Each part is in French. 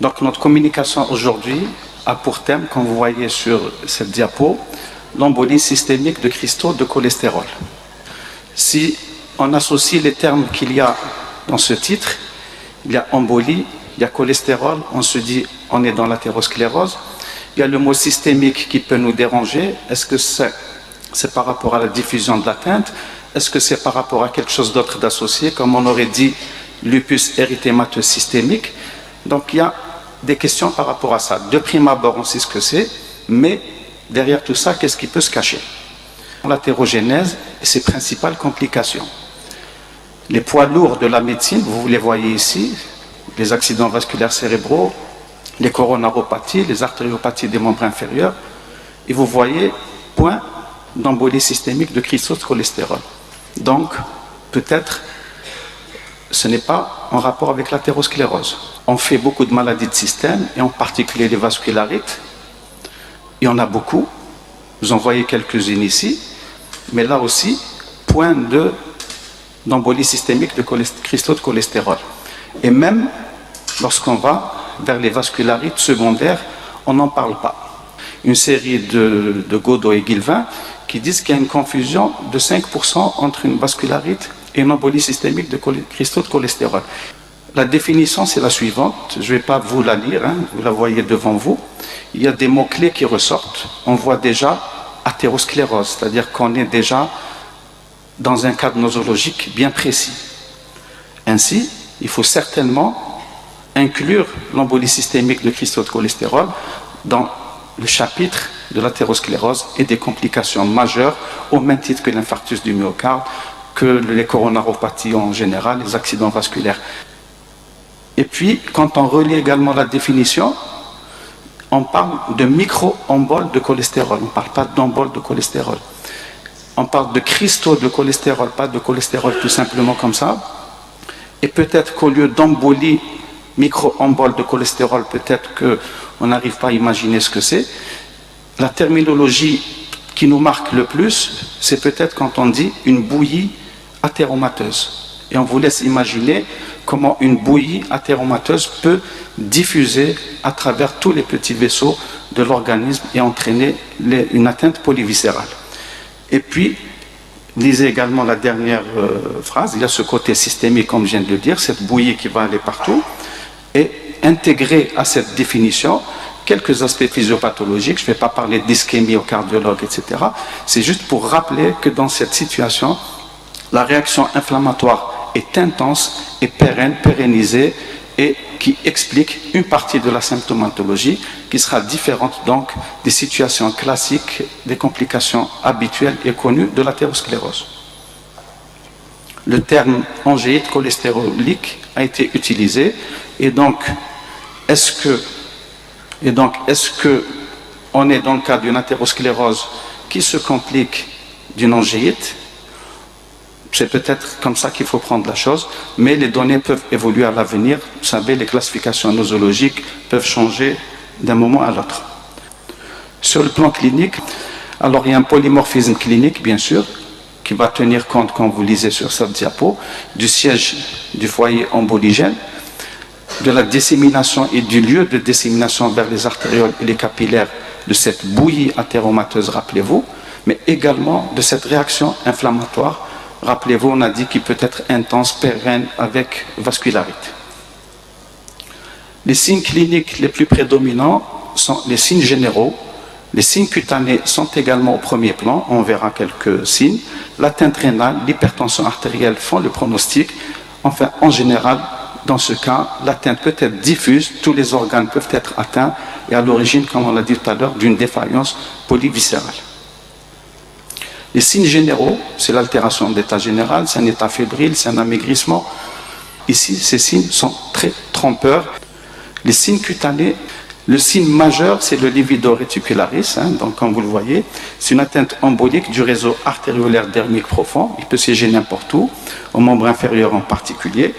Donc notre communication aujourd'hui a pour thème, comme vous voyez sur cette diapo, l'embolie systémique de cristaux de cholestérol. Si on associe les termes qu'il y a dans ce titre, il y a embolie, il y a cholestérol, on se dit on est dans l'athérosclérose. Il y a le mot systémique qui peut nous déranger. Est-ce que c'est par rapport à la diffusion de l'atteinte? Est-ce que c'est par rapport à quelque chose d'autre d'associé, comme on aurait dit lupus érythémateux systémique? Donc il y a des questions par rapport à ça. De prime abord, on sait ce que c'est, mais derrière tout ça, qu'est-ce qui peut se cacher? L'athérogénèse et ses principales complications. Les poids lourds de la médecine, vous les voyez ici, les accidents vasculaires cérébraux, les coronaropathies, les artériopathies des membres inférieurs, et vous voyez point d'embolie systémique de cristaux de cholestérol. Donc, peut-être, ce n'est pas en rapport avec l'athérosclérose. On fait beaucoup de maladies de système, et en particulier les vascularites. Il y en a beaucoup. Vous en voyez quelques-unes ici. Mais là aussi, point d'embolie systémique de cristaux de cholestérol. Et même lorsqu'on va vers les vascularites secondaires, on n'en parle pas. Une série de Godot et Guilvin qui disent qu'il y a une confusion de 5% entre une vascularite et une embolie systémique de cristaux de cholestérol. La définition, c'est la suivante. Je ne vais pas vous la lire, hein, vous la voyez devant vous. Il y a des mots-clés qui ressortent. On voit déjà athérosclérose, c'est-à-dire qu'on est déjà dans un cadre nosologique bien précis. Ainsi, il faut certainement inclure l'embolie systémique de cristaux de cholestérol dans le chapitre de l'athérosclérose et des complications majeures au même titre que l'infarctus du myocarde, que les coronaropathies en général, les accidents vasculaires. Et puis, quand on relit également la définition, on parle de micro-embole de cholestérol, on ne parle pas d'embole de cholestérol. On parle de cristaux de cholestérol, pas de cholestérol tout simplement comme ça. Et peut-être qu'au lieu d'embolie, micro-embole de cholestérol, peut-être qu'on n'arrive pas à imaginer ce que c'est. La terminologie qui nous marque le plus, c'est peut-être quand on dit une bouillie athéromateuse. Et on vous laisse imaginer comment une bouillie athéromateuse peut diffuser à travers tous les petits vaisseaux de l'organisme et entraîner une atteinte polyviscérale. Et puis, lisez également la dernière phrase, il y a ce côté systémique, comme je viens de le dire, cette bouillie qui va aller partout, et intégrer à cette définition quelques aspects physiopathologiques. Je ne vais pas parler d'ischémie au cardiologue, etc. C'est juste pour rappeler que dans cette situation, la réaction inflammatoire est intense et pérennisée et qui explique une partie de la symptomatologie qui sera différente donc des situations classiques, des complications habituelles et connues de l'athérosclérose. Le terme angéite cholestérolique a été utilisé et donc est-ce que on est dans le cas d'une athérosclérose qui se complique d'une angéite? C'est peut-être comme ça qu'il faut prendre la chose, mais les données peuvent évoluer à l'avenir. Vous savez, les classifications nosologiques peuvent changer d'un moment à l'autre. Sur le plan clinique, alors il y a un polymorphisme clinique, bien sûr, qui va tenir compte, quand vous lisez sur cette diapo, du siège du foyer emboligène, de la dissémination et du lieu de dissémination vers les artérioles et les capillaires de cette bouillie athéromateuse, rappelez-vous, mais également de cette réaction inflammatoire. Rappelez-vous, on a dit qu'il peut être intense, pérenne, avec vascularité. Les signes cliniques les plus prédominants sont les signes généraux. Les signes cutanés sont également au premier plan, on verra quelques signes. L'atteinte rénale, l'hypertension artérielle font le pronostic. Enfin, en général, dans ce cas, l'atteinte peut être diffuse, tous les organes peuvent être atteints et à l'origine, comme on l'a dit tout à l'heure, d'une défaillance polyviscérale. Les signes généraux, c'est l'altération d'état général, c'est un état fébrile, c'est un amaigrissement. Ici, ces signes sont très trompeurs. Les signes cutanés, le signe majeur, c'est le livido réticularis, donc comme vous le voyez, c'est une atteinte embolique du réseau artériolaire dermique profond. Il peut siéger n'importe où, au membre inférieur en particulier.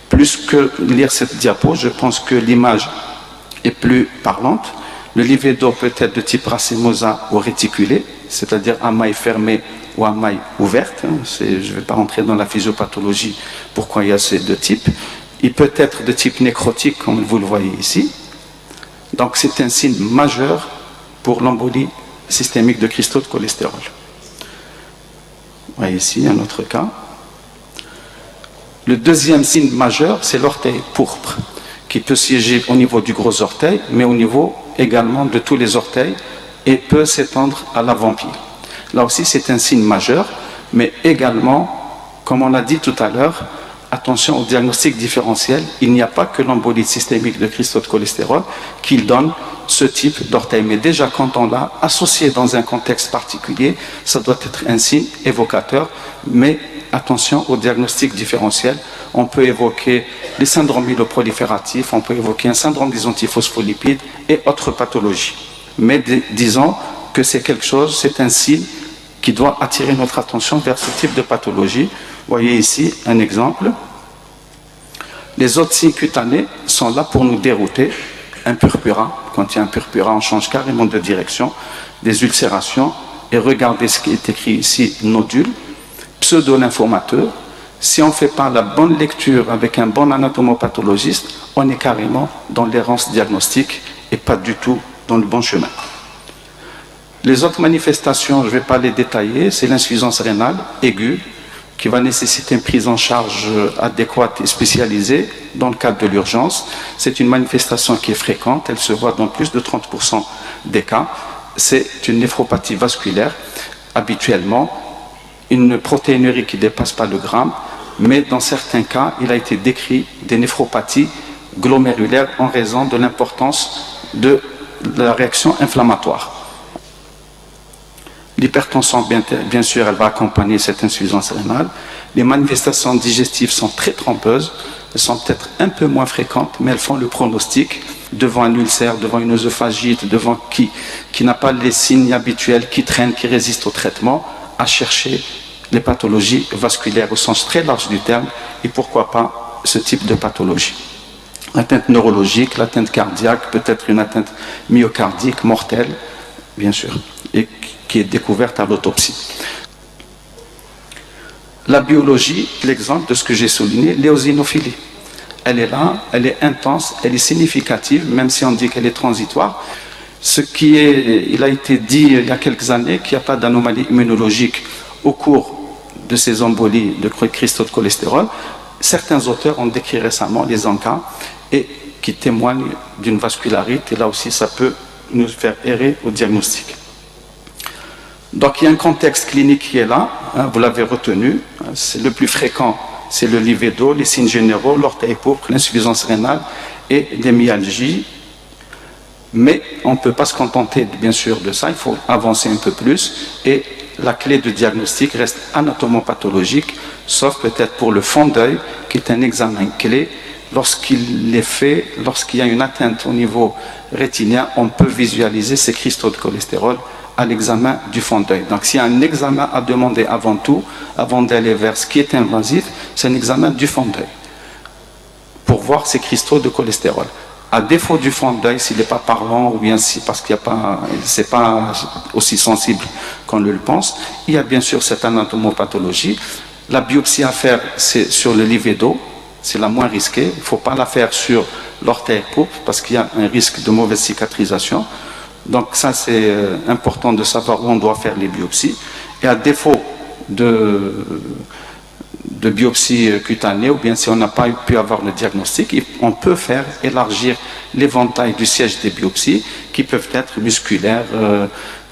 Plus que lire cette diapo, je pense que l'image est plus parlante. Le livido peut être de type racemosa ou réticulé, c'est-à-dire à maille fermée ou à maille ouverte. Je ne vais pas rentrer dans la physiopathologie, pourquoi il y a ces deux types. Il peut être de type nécrotique, comme vous le voyez ici, Donc c'est un signe majeur pour l'embolie systémique de cristaux de cholestérol. Vous voyez ici un autre cas. Le deuxième signe majeur, c'est l'orteil pourpre, qui peut siéger au niveau du gros orteil, mais au niveau également de tous les orteils, et peut s'étendre à l'avant-pied. Là aussi, c'est un signe majeur, mais également, comme on l'a dit tout à l'heure, attention au diagnostic différentiel. Il n'y a pas que l'embolie systémique de cristaux de cholestérol qui donne ce type d'orteil. Mais déjà, quand on l'a associé dans un contexte particulier, ça doit être un signe évocateur. Mais attention au diagnostic différentiel. On peut évoquer les syndromes myeloprolifératifs, on peut évoquer un syndrome des antiphospholipides et autres pathologies. Mais disons que c'est quelque chose, c'est un signe qui doit attirer notre attention vers ce type de pathologie. Vous voyez ici un exemple. Les autres signes cutanés sont là pour nous dérouter. Un purpura, quand il y a un purpura, on change carrément de direction. Des ulcérations, et regardez ce qui est écrit ici, nodule, pseudo-lymphomateux. Si on ne fait pas la bonne lecture avec un bon anatomopathologiste, on est carrément dans l'errance diagnostique et pas du tout dans le bon chemin. Les autres manifestations, je ne vais pas les détailler, c'est l'insuffisance rénale aiguë qui va nécessiter une prise en charge adéquate et spécialisée dans le cadre de l'urgence. C'est une manifestation qui est fréquente, elle se voit dans plus de 30% des cas. C'est une néphropathie vasculaire, habituellement, une protéinurie qui ne dépasse pas le gramme, mais dans certains cas, il a été décrit des néphropathies glomérulaires en raison de l'importance de la réaction inflammatoire. L'hypertension, bien sûr, elle va accompagner cette insuffisance rénale. Les manifestations digestives sont très trompeuses, elles sont peut-être un peu moins fréquentes, mais elles font le pronostic devant un ulcère, devant une œsophagite, devant qui n'a pas les signes habituels, qui traîne, qui résiste au traitement, à chercher les pathologies vasculaires au sens très large du terme, et pourquoi pas ce type de pathologie. L'atteinte neurologique, l'atteinte cardiaque, peut-être une atteinte myocardique mortelle, bien sûr, et qui est découverte à l'autopsie. La biologie, l'exemple de ce que j'ai souligné, l'éosinophilie. Elle est là, elle est intense, elle est significative, même si on dit qu'elle est transitoire. Il a été dit il y a quelques années qu'il n'y a pas d'anomalie immunologique au cours de ces embolies de cristaux de cholestérol. Certains auteurs ont décrit récemment les ANCA et qui témoignent d'une vascularité. Et là aussi, ça peut nous faire errer au diagnostic. Donc il y a un contexte clinique qui est là, hein, vous l'avez retenu, c'est le plus fréquent, c'est le livédo, les signes généraux, l'orteil pourpre, l'insuffisance rénale et les myalgies. Mais on ne peut pas se contenter bien sûr de ça, il faut avancer un peu plus et la clé de diagnostic reste anatomopathologique, sauf peut-être pour le fond d'œil qui est un examen clé. Lorsqu'il est fait, lorsqu'il y a une atteinte au niveau rétinien, on peut visualiser ces cristaux de cholestérol à l'examen du fond d'œil. Donc s'il y a un examen à demander avant tout, avant d'aller vers ce qui est invasif, c'est un examen du fond d'œil pour voir ces cristaux de cholestérol. À défaut du fond d'œil, s'il n'est pas parlant ou bien si parce qu'il c'est pas aussi sensible qu'on le pense, il y a bien sûr cette anatomopathologie. La biopsie à faire, c'est sur le livédo, c'est la moins risquée. Il ne faut pas la faire sur l'orteil pourpre parce qu'il y a un risque de mauvaise cicatrisation. Donc ça, c'est important de savoir où on doit faire les biopsies. Et à défaut de biopsie cutanée, ou bien si on n'a pas pu avoir le diagnostic, on peut faire élargir l'éventail du siège des biopsies, qui peuvent être musculaires,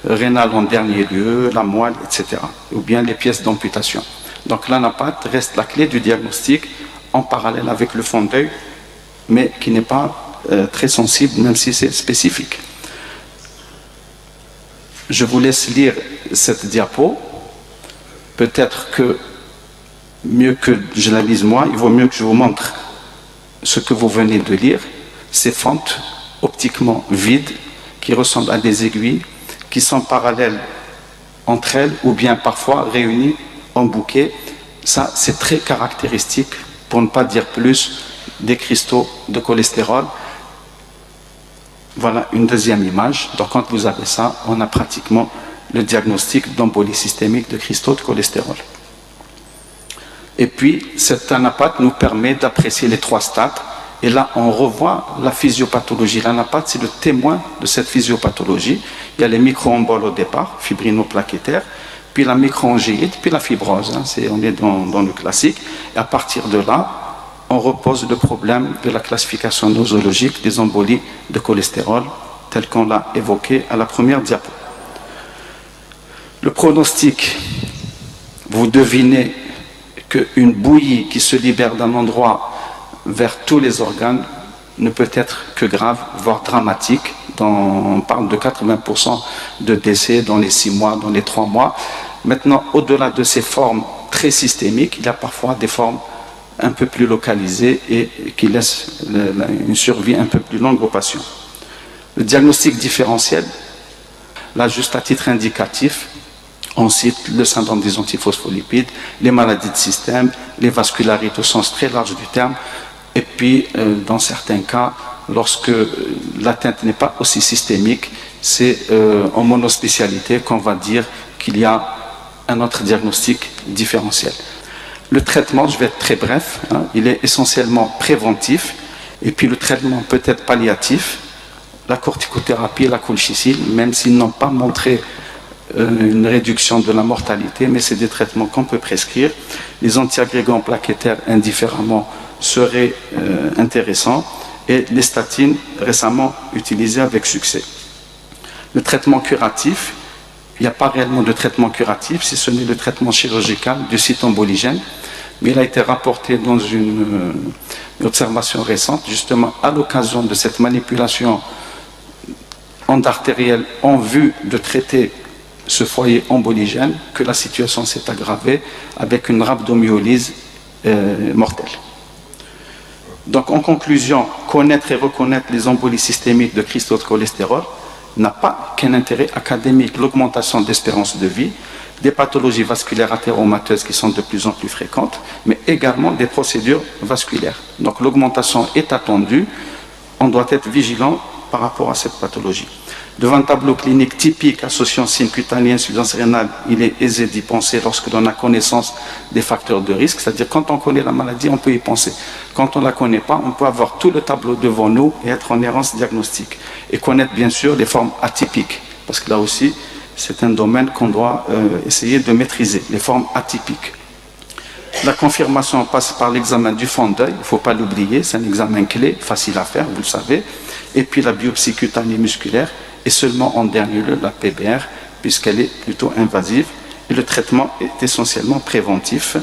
rénales en dernier lieu, la moelle, etc. Ou bien les pièces d'amputation. Donc l'anapathe reste la clé du diagnostic en parallèle avec le fond d'œil, mais qui n'est pas très sensible, même si c'est spécifique. Je vous laisse lire cette diapo. Peut-être que, mieux que je la lise moi, il vaut mieux que je vous montre ce que vous venez de lire. Ces fentes optiquement vides, qui ressemblent à des aiguilles, qui sont parallèles entre elles, ou bien parfois réunies en bouquet. Ça, c'est très caractéristique, pour ne pas dire plus, des cristaux de cholestérol. Voilà une deuxième image. Donc quand vous avez ça, on a pratiquement le diagnostic d'embolie systémique de cristaux de cholestérol. Et puis, cet anapathe nous permet d'apprécier les trois stades Et là, on revoit la physiopathologie. L'anapathie, c'est le témoin de cette physiopathologie. Il y a les micro-emboles au départ, fibrinoplaquettaires, puis la micro-angéite, puis la fibrose. On est dans le classique. Et à partir de là, on repose le problème de la classification nosologique des embolies de cholestérol, tel qu'on l'a évoqué à la première diapo. Le pronostic, vous devinez qu'une bouillie qui se libère d'un endroit vers tous les organes ne peut être que grave, voire dramatique. On parle de 80% de décès dans les 6 mois, dans les 3 mois. Maintenant, au-delà de ces formes très systémiques, il y a parfois des formes un peu plus localisées et qui laissent une survie un peu plus longue aux patients. Le diagnostic différentiel, là juste à titre indicatif, on cite le syndrome des antiphospholipides, les maladies de système, les vascularites au sens très large du terme, et puis dans certains cas, lorsque l'atteinte n'est pas aussi systémique, c'est en monospécialité qu'on va dire qu'il y a un autre diagnostic différentiel. Le traitement, je vais être très bref, il est essentiellement préventif, et puis le traitement peut être palliatif, la corticothérapie et la colchicine, même s'ils n'ont pas montré une réduction de la mortalité, mais c'est des traitements qu'on peut prescrire. Les antiagrégants plaquettaires indifféremment seraient intéressants, et les statines récemment utilisées avec succès. Le traitement curatif, il n'y a pas réellement de traitement curatif, si ce n'est le traitement chirurgical du site emboligène, mais il a été rapporté dans une observation récente, justement à l'occasion de cette manipulation onde artérielle en vue de traiter ce foyer emboligène, que la situation s'est aggravée avec une rhabdomyolyse mortelle. Donc en conclusion, connaître et reconnaître les embolies systémiques de cristaux de cholestérol n'a pas qu'un intérêt académique, l'augmentation d'espérance de vie, des pathologies vasculaires athéromateuses qui sont de plus en plus fréquentes, mais également des procédures vasculaires. Donc l'augmentation est attendue, on doit être vigilant par rapport à cette pathologie. Devant un tableau clinique typique associant signe cutanée et insuffisance rénale, il est aisé d'y penser lorsque l'on a connaissance des facteurs de risque, c'est-à-dire quand on connaît la maladie, on peut y penser. Quand on ne la connaît pas, on peut avoir tout le tableau devant nous et être en errance diagnostique. Et connaître bien sûr les formes atypiques, parce que là aussi, c'est un domaine qu'on doit essayer de maîtriser, les formes atypiques. La confirmation passe par l'examen du fond d'œil, il ne faut pas l'oublier, c'est un examen clé, facile à faire, vous le savez. Et puis la biopsie cutanée musculaire, et seulement en dernier lieu la PBR, puisqu'elle est plutôt invasive. Et le traitement est essentiellement préventif.